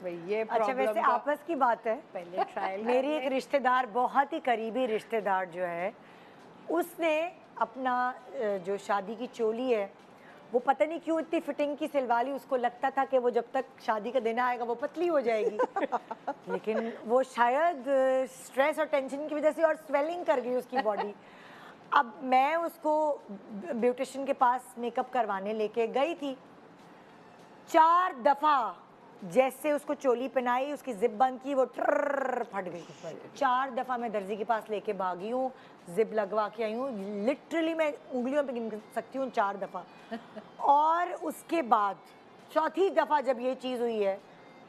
भाई ये अच्छा वैसे आपस की बात है, पहले ट्रायल मेरी एक रिश्तेदार, बहुत ही करीबी रिश्तेदार जो है, उसने अपना जो शादी की चोली है वो पता नहीं क्यों इतनी फिटिंग की सिलवा ली। उसको लगता था कि वो जब तक शादी का दिन आएगा वो पतली हो जाएगी लेकिन वो शायद स्ट्रेस और टेंशन की वजह से और स्वेलिंग कर गई उसकी बॉडी। अब मैं उसको ब्यूटिशियन के पास मेकअप करवाने लेके गई थी, 4 दफ़ा जैसे उसको चोली पहनाई, उसकी जिप बंद की, वो ट्रर फट गई। 4 दफ़ा मैं दर्जी के पास लेके भागी हूँ, जिप लगवा के आई हूँ, लिटरली मैं उंगलियों पे गिन सकती हूँ 4 दफ़ा। और उसके बाद चौथी दफ़ा जब ये चीज़ हुई है,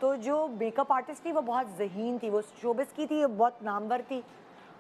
तो जो मेकअप आर्टिस्ट थी वो बहुत ज़हीन थी, वो शोबिस की थी, बहुत नामवर थी।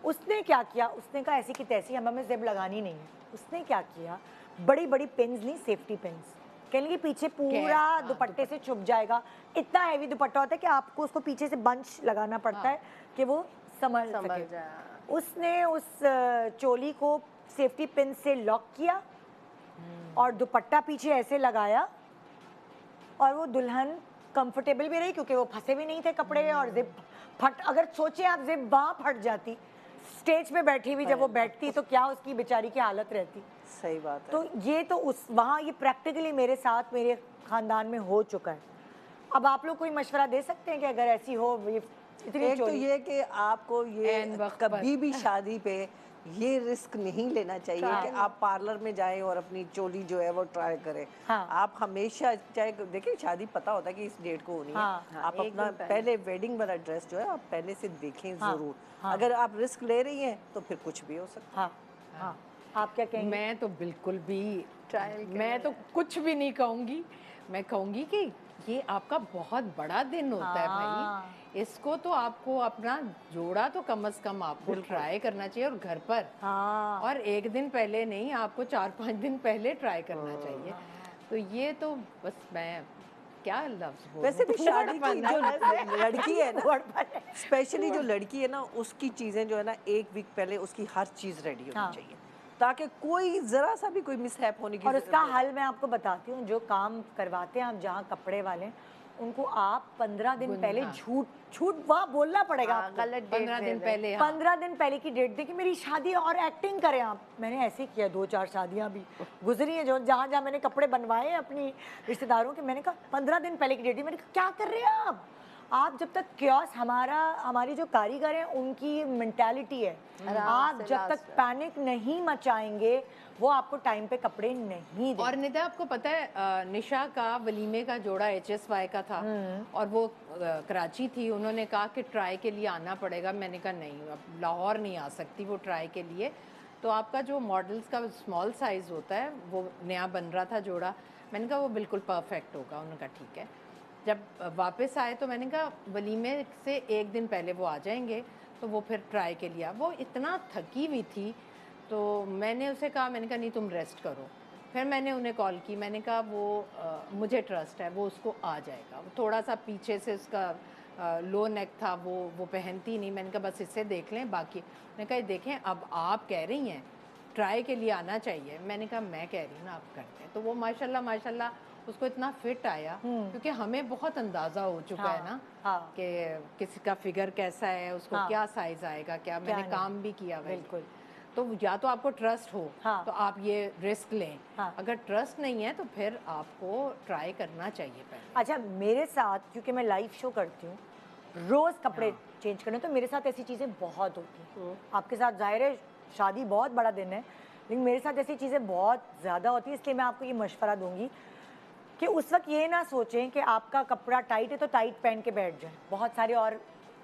उसने क्या किया, उसने कहा ऐसी की तैसी हमें जिप लगानी नहीं है। उसने क्या किया, बड़ी बड़ी पिन्स ली, सेफ्टी पिन्स, कह लेंगे पीछे पूरा दुपट्टे से छुप जाएगा। इतना हैवी दुपट्टा होता है कि आपको उसको पीछे से बंच लगाना पड़ता है कि वो संभल सके। उसने उस चोली को सेफ्टी पिन से लॉक किया और दुपट्टा पीछे ऐसे लगाया और वो दुल्हन कंफर्टेबल भी रही क्योंकि वो फंसे भी नहीं थे कपड़े। और जिप फट, अगर सोचे आप जिप बाँ फट जाती स्टेज पे बैठी हुई, जब वो बैठती तो क्या उसकी बेचारी की हालत रहती। सही बात है। तो ये तो उस वहाँ ये प्रैक्टिकली मेरे साथ, मेरे खानदान में हो चुका है। अब आप लोग कोई मशवरा दे सकते हैं कि अगर ऐसी हो ये इतनी एक तो ये कि आपको ये कभी भी शादी पे ये रिस्क नहीं लेना चाहिए कि आप पार्लर में जाएं और अपनी चोली जो है वो ट्राई करें। हाँ। आप हमेशा, चाहे देखिए शादी पता होता है कि इस डेट को होनी है, आप अपना पहले वेडिंग वाला ड्रेस जो है आप पहले से देखें ज़रूर। अगर आप रिस्क ले रही हैं तो फिर कुछ भी हो सकता है। हाँ। आप क्या कहेंगे? मैं तो बिल्कुल भी ट्रायल, मैं तो कुछ भी नहीं कहूँगी। मैं कहूँगी कि ये आपका बहुत बड़ा दिन होता है भाई, इसको तो आपको अपना जोड़ा तो कम से कम आपको ट्राई करना चाहिए, और घर पर। और एक दिन पहले नहीं, आपको 4-5 दिन पहले ट्राई करना चाहिए। तो ये तो बस मैं क्या लफ्ज़ बोलूं। वैसे भी शादी की जो लड़की है ना, स्पेशली जो लड़की है ना, उसकी चीज़ें जो है ना, 1 वीक पहले उसकी हर चीज़ रेडी होनी चाहिए ताकि कोई ज़रा सा भी कोई मिसहैप होने की। और उसका हल मैं आपको बताती हूँ, जो काम करवाते हैं आप जहाँ कपड़े वाले, उनको आप 15 दिन पहले झूठ वहाँ बोलना पड़ेगा आपको। गलत 15 दिन पहले, 15 दिन पहले की डेट देखिए मेरी शादी और एक्टिंग करें आप। मैंने ऐसे किया, 2-4 शादियाँ भी गुजरी हैं, जो जहाँ जहाँ मैंने कपड़े बनवाए अपनी रिश्तेदारों के, मैंने कहा 15 दिन पहले की डेट, मैंने कहा क्या कर रहे हैं आप जब तक क्योस, हमारी जो कारीगर हैं उनकी मेंटालिटी है, आप जब तक पैनिक नहीं मचाएंगे वो आपको टाइम पे कपड़े नहीं देंगे। और निदा आपको पता है, निशा का वलीमे का जोड़ा HSY का था और वो कराची थी, उन्होंने कहा कि ट्राई के लिए आना पड़ेगा। मैंने कहा नहीं, अब लाहौर नहीं आ सकती वो ट्राई के लिए, तो आपका जो मॉडल्स का स्मॉल साइज़ होता है वो नया बन रहा था जोड़ा, मैंने कहा वो बिल्कुल परफेक्ट होगा। उन्होंने कहा ठीक है। जब वापस आए तो मैंने कहा वलीमे से 1 दिन पहले वो आ जाएंगे, तो वो फिर ट्राई के लिए। वो इतना थकी हुई थी तो मैंने उसे कहा, मैंने कहा नहीं तुम रेस्ट करो। फिर मैंने उन्हें कॉल की, मैंने कहा वो मुझे ट्रस्ट है वो उसको आ जाएगा। वो थोड़ा सा पीछे से उसका लो नेक था, वो पहनती नहीं। मैंने कहा बस इससे देख लें, बाकी मैंने कहा देखें अब आप कह रही हैं ट्राई के लिए आना चाहिए, मैंने कहा मैं कह रही हूँ ना आप करते हैं। तो वो माशाल्लाह उसको इतना फिट आया, क्योंकि हमें बहुत अंदाज़ा हो चुका है ना कि किसी का फिगर कैसा है, उसको क्या साइज़ आएगा, क्या मैंने काम भी किया। बिल्कुल। तो या तो आपको ट्रस्ट हो तो आप ये रिस्क लें, अगर ट्रस्ट नहीं है तो फिर आपको ट्राई करना चाहिए पहले। अच्छा मेरे साथ, क्योंकि मैं लाइव शो करती हूँ, रोज़ कपड़े चेंज करने, तो मेरे साथ ऐसी चीज़ें बहुत होती हैं। आपके साथ जाहिर है शादी बहुत बड़ा दिन है, लेकिन मेरे साथ ऐसी चीज़ें बहुत ज़्यादा होती है। इसलिए मैं आपको ये मशवरा दूंगी कि उस वक्त ये ना सोचें कि आपका कपड़ा टाइट है तो टाइट पहन के बैठ जाएं। बहुत सारे, और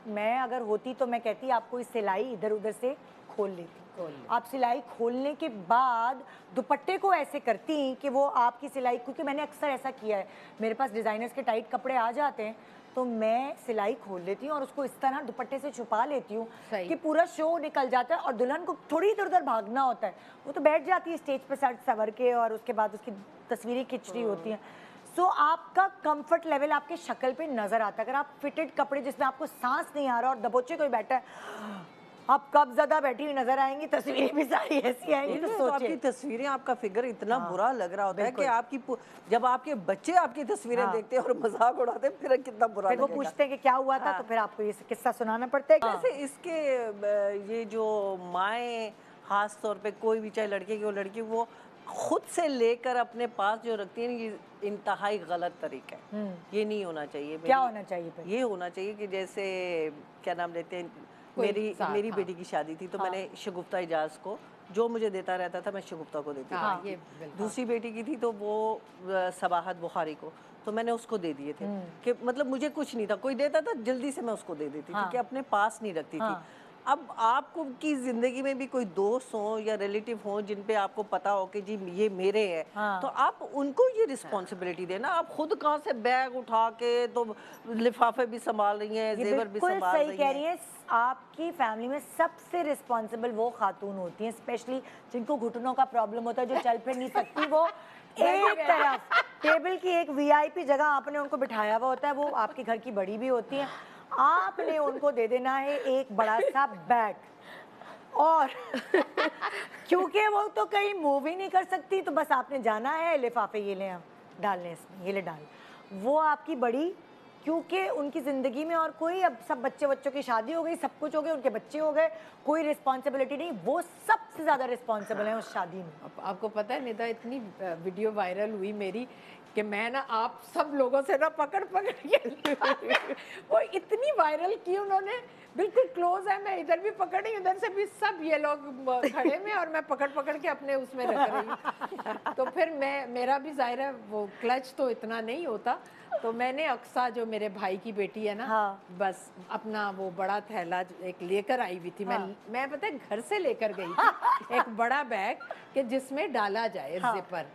मैं अगर होती तो मैं कहती आपको इस सिलाई इधर उधर से खोल लेती। आप सिलाई खोलने के बाद दुपट्टे को ऐसे करती कि वो आपकी सिलाई, क्योंकि मैंने अक्सर ऐसा किया है, मेरे पास डिज़ाइनर्स के टाइट कपड़े आ जाते हैं तो मैं सिलाई खोल लेती हूँ और उसको इस तरह दुपट्टे से छुपा लेती हूँ कि पूरा शो निकल जाता है और दुल्हन को थोड़ी इधर उधर भागना होता है। वो तो बैठ जाती है स्टेज पर सर सवर के और उसके बाद उसकी तस्वीरें खिंच रही होती हैं। सो आपका कंफर्ट लेवल आपके शक्ल पे नज़र आता है। अगर आप फिटेड कपड़े जिसमें आपको सांस नहीं आ रहा और दबोचे कोई बैठा है आप कब ज्यादा बैठी हुई नजर आएंगी, तस्वीरें भी सारी ऐसी आएंगी, तो तो आपकी सोचिए। तस्वीरें, आपका फिगर इतना हाँ, बुरा लग रहा होता है कि बिल्कुल। आपकी जब आपके बच्चे आपकी तस्वीरें हाँ। देखते हैं और मजाक उड़ाते हैं, फिर कितना बुरा फिर वो लगेगा। पूछते हैं कि क्या हुआ था, हाँ। तो फिर आपको ये किस्सा सुनाना पड़ता है। वैसे इसके ये जो माएँ खास तौर पे, कोई भी चाहे लड़के की हो लड़की, वो खुद से लेकर अपने पास जो रखती है ना, ये इंतहाई गलत तरीका है। ये नहीं होना चाहिए। क्या होना चाहिए फिर? ये होना चाहिए कि जैसे क्या नाम लेते हैं, कोई मेरी साथ, मेरी हाँ। बेटी की शादी थी तो मैंने शगुफ्ता इजाज़ को जो मुझे देता रहता था, मैं शगुफ्ता को देती हाँ, थी। ये बिल्कुल। दूसरी बेटी की थी तो वो सबाहत बुखारी को, तो मैंने उसको दे दिए थे कि मतलब मुझे कुछ नहीं था, कोई देता था जल्दी से मैं उसको दे देती थी कि अपने पास नहीं रखती थी। अब आपको की ज़िंदगी में भी कोई दोस्त हो या रिलेटिव हो जिन पे आपको पता हो कि जी ये मेरे हैं, तो आप उनको ये रिस्पॉन्सिबिलिटी देना। आप खुद कहाँ से बैग उठा के तो लिफाफे भी संभाल रही हैं, ये जेवर भी बिल्कुल संभाल सही रही कह रही हैं। हैं। आपकी फैमिली में सबसे रिस्पॉन्सिबल वो खातून होती हैं, स्पेशली जिनको घुटनों का प्रॉब्लम होता है, जो चल फिर नहीं सकती। वो एक तरफ टेबल की एक वीआईपी जगह आपने उनको बिठाया हुआ होता है, वो आपके घर की बड़ी भी होती है। आपने उनको दे देना है एक बड़ा सा बैग, और क्योंकि वो तो कहीं मूव ही नहीं कर सकती, तो बस आपने जाना है, लिफाफे ये ले डालने इसमें, ये ले डाल। वो आपकी बड़ी, क्योंकि उनकी ज़िंदगी में और कोई, अब सब बच्चों की शादी हो गई, सब कुछ हो गया, उनके बच्चे हो गए, कोई रिस्पॉन्सिबिलिटी नहीं, वो सबसे ज़्यादा रिस्पॉन्सिबल है उस शादी में। आपको पता है निदा, इतनी वीडियो वायरल हुई मेरी कि मैं ना आप सब लोगों से ना पकड़ पकड़ के वो इतनी वायरल की उन्होंने, बिल्कुल क्लोज है, मैं इधर भी पकड़ रही हूँ, उधर से भी सब ये लोग खड़े में, और मैं पकड़ पकड़ के अपने उसमें रख रही हूँ। तो फिर मेरा भी जाहिर है वो क्लच तो इतना नहीं होता, तो मैंने अक्सा जो मेरे भाई की बेटी है ना, बस अपना वो बड़ा थैला एक लेकर आई हुई थी। मैं पता है घर से लेकर गई थी एक बड़ा बैग कि जिसमें डाला जाए जिपर।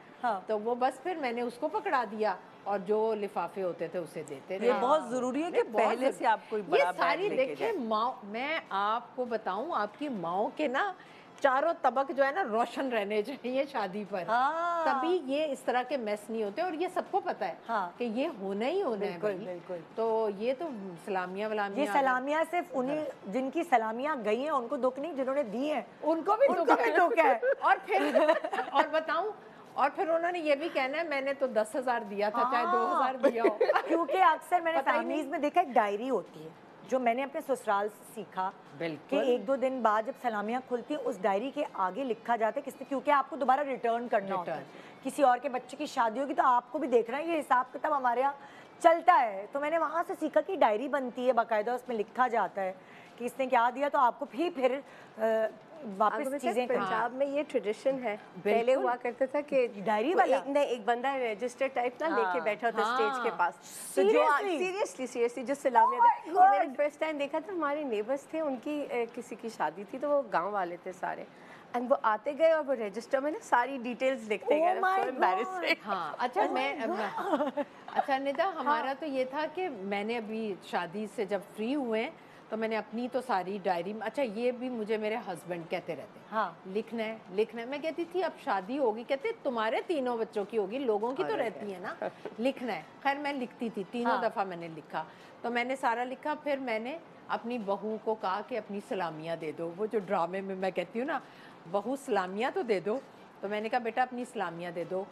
तो वो बस फिर मैंने उसको पकड़ा दिया, और जो लिफाफे होते थे उसे देते ये बहुत जरूरी है कि पहले से आप कोई बड़ा ये सारी बैग लेके देखिए जाएं। माँ, मैं आपको बताऊं, आपकी माओ के ना चारों तबक जो है ना रोशन रहने चाहिए शादी पर, तभी ये इस तरह के मेस नहीं होते, और ये सबको पता है कि ये होना ही होना है भाई। बिल्कुल। तो ये तो सलामियाँ वलामियाँ, ये सलामियाँ सिर्फ उन्हीं जिनकी सलामियाँ गई हैं उनको दुख नहीं, जिन्होंने दी हैं उनको भी दुख है। और फिर और बताऊं, और फिर उन्होंने ये भी कहना है मैंने तो 10,000 दिया था, चाहे 2,000 दिया हो। क्योंकि अक्सर मैंने पता ही फैमिलीज नहीं। में देखा, एक डायरी होती है जो मैंने अपने ससुराल से सीखा कि बिल्कुल। 1-2 दिन बाद जब सलामियाँ खुलती हैं, उस डायरी के आगे लिखा जाता है किसने, क्योंकि आपको दोबारा रिटर्न करना होता है। किसी और के बच्चे की शादी होगी तो आपको भी देखना है, ये हिसाब किताब हमारे यहाँ चलता है। तो मैंने वहाँ से सीखा कि डायरी बनती है बाकायदा, उसमें लिखा जाता है कि इसने क्या दिया, तो आपको भी फिर वापस चीजें पंजाब में ये ट्रेडिशन है। पहले हुआ करता था कि डायरी वाला एक बंदा रजिस्टर टाइप ना लेके बैठा होता स्टेज के पास, तो जो सीरियसली जो सलामियाँ, ये मैंने फर्स्ट टाइम देखा था। हमारे नेबर्स थे, उनकी किसी की शादी थी, तो वो गांव वाले थे सारे, एंड वो आते गए और वो रजिस्टर में ना सारी डिटेल्स लिखते गए। my So embarrassing। हाँ, अच्छा अच्छा निदा, हमारा तो ये था कि मैंने अभी शादी से जब फ्री हुए तो मैंने अपनी तो सारी डायरी में, अच्छा ये भी मुझे मेरे हस्बैंड कहते रहते, लिखना है। मैं कहती थी अब शादी होगी, कहते तुम्हारे 3 बच्चों की होगी, लोगों की तो रहती है ना, लिखना है। खैर मैं लिखती थी, 3 दफ़ा मैंने लिखा, तो मैंने सारा लिखा। फिर मैंने अपनी बहू को कहा कि अपनी सलामियाँ दे दो, वो जो ड्रामे में मैं कहती हूँ ना, बहू सलामियाँ तो दे दो, तो मैंने कहा बेटा अपनी सलामियाँ दे दो।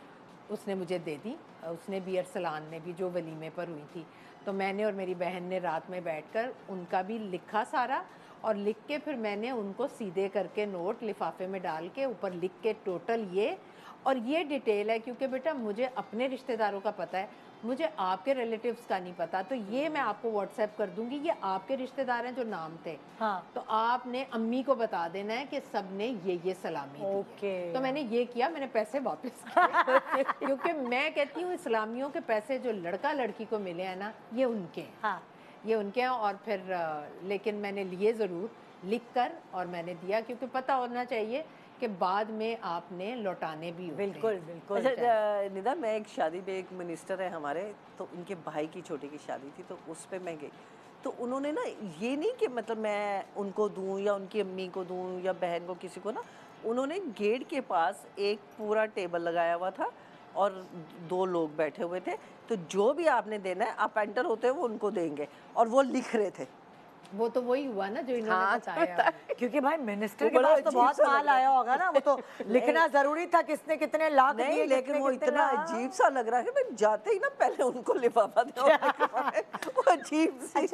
उसने मुझे दे दी, उसने भी अरसलान ने भी, जो वलीमे पर हुई थी। तो मैंने और मेरी बहन ने रात में बैठकर उनका भी लिखा सारा, और लिख के फिर मैंने उनको सीधे करके नोट लिफाफे में डाल के ऊपर लिख के टोटल ये, और ये डिटेल है क्योंकि बेटा मुझे अपने रिश्तेदारों का पता है, मुझे आपके रिलेटिव्स का नहीं पता, तो ये मैं आपको व्हाट्सएप कर दूंगी, ये आपके रिश्तेदार हैं जो नाम थे, तो आपने अम्मी को बता देना है कि सब ने ये सलामी दी है। तो मैंने ये किया, मैंने पैसे वापस किए क्योंकि मैं कहती हूँ इस्लामियों के पैसे जो लड़का लड़की को मिले हैं ना, ये उनके हैं, ये उनके हैं। और फिर लेकिन मैंने लिए ज़रूर लिख कर, और मैंने दिया, क्योंकि पता होना चाहिए कि बाद में आपने लौटाने भी होते हैं। बिल्कुल। अच्छा निदा, मैं एक शादी पे, एक मिनिस्टर है हमारे, तो उनके भाई की छोटे की शादी थी, तो उस पर मैं गई, तो उन्होंने ना ये नहीं कि मतलब मैं उनको दूं या उनकी अम्मी को दूं या बहन को, किसी को ना, उन्होंने गेट के पास एक पूरा टेबल लगाया हुआ था और 2 लोग बैठे हुए थे, तो जो भी आपने देना है आप एंटर होते हो वो उनको देंगे, और वो लिख रहे थे वो तो वही हुआ ना जो इन्होंने हाँ, बताया। क्योंकि भाई मिनिस्टर वो के बड़ा पास तो अजीब बहुत सा लग माल रहा आया होगा ना, वो तो लिखना जरूरी था किसने कितने लाख नहीं, दिए, लेकिन किसने वो कितने इतना लाख। अजीब सा लग रहा है कि मैं जाते ही ना पहले उनको लिफाफा दे वो अजीब सी